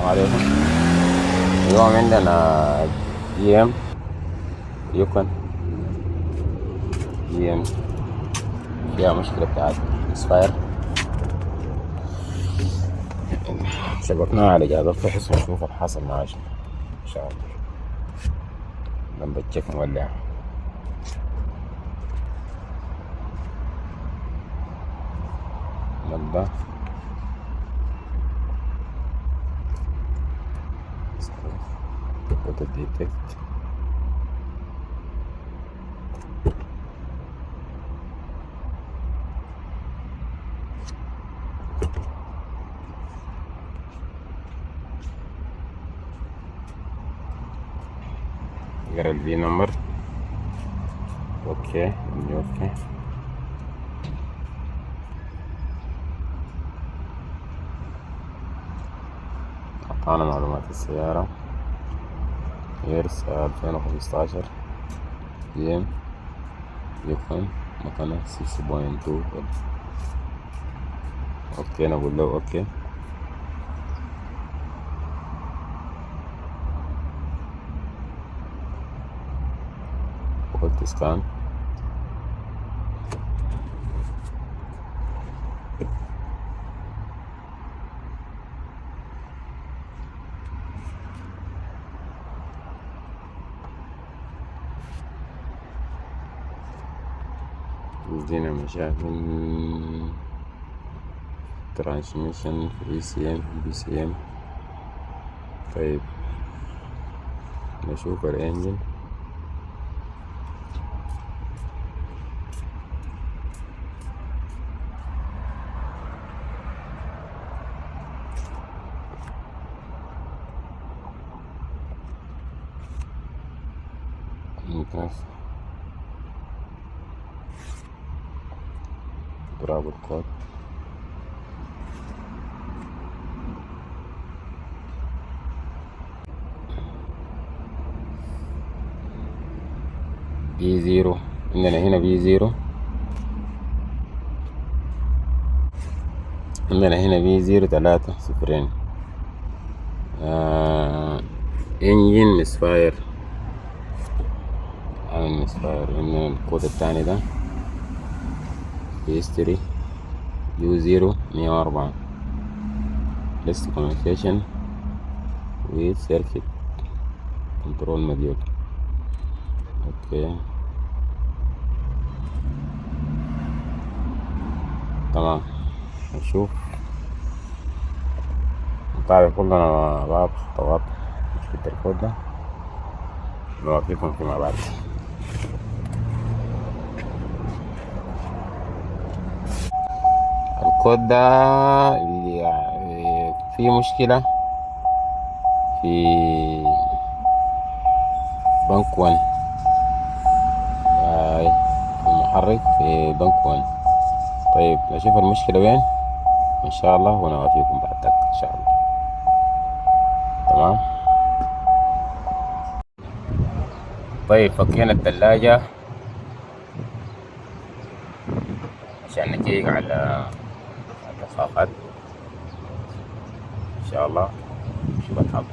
عليكم. اليوم عندنا جي ام يوكن جي ام فيها مشكلة بتاعت اسفاير، شبكناها على جهاز الفحص ونشوف الحاصل معاه شنو ان شاء الله. لما تشيك مولع نبدأ ديتكت غير الفي نمبر. اوكي اوكي اعطانا معلومات السيارة إيرس 2015 جي ام يوكن مكانها 6.2. اوكي نقول له اوكي. قلت سكان عندنا مشاكل ترانسميشن في اي سي ام بي سي ام. طيب نشوف الانجن. ممتاز. اضراب الكود بي زيرو. عندنا هنا بي زيرو، عندنا هنا بي زيرو 3 0. انجين مسفاير عامل مسفاير. عندنا الكود التاني ده هيستوري يو زيرو 104 لست كوميونيكيشن وسيركت كنترول مديول. اوكي تمام. نشوف نتابع كلنا مع بعض خطوات مشكلة الكود ده نوريكم فيما بعد. الكود ده في مشكلة في بنك 1، في المحرك في بنك 1. طيب نشوف المشكلة وين ان شاء الله ونوافيكم بعد ذاك ان شاء الله. تمام. طيب فكينا الثلاجة عشان نجيك على الدفاقات ان شاء الله. شوف الحظ.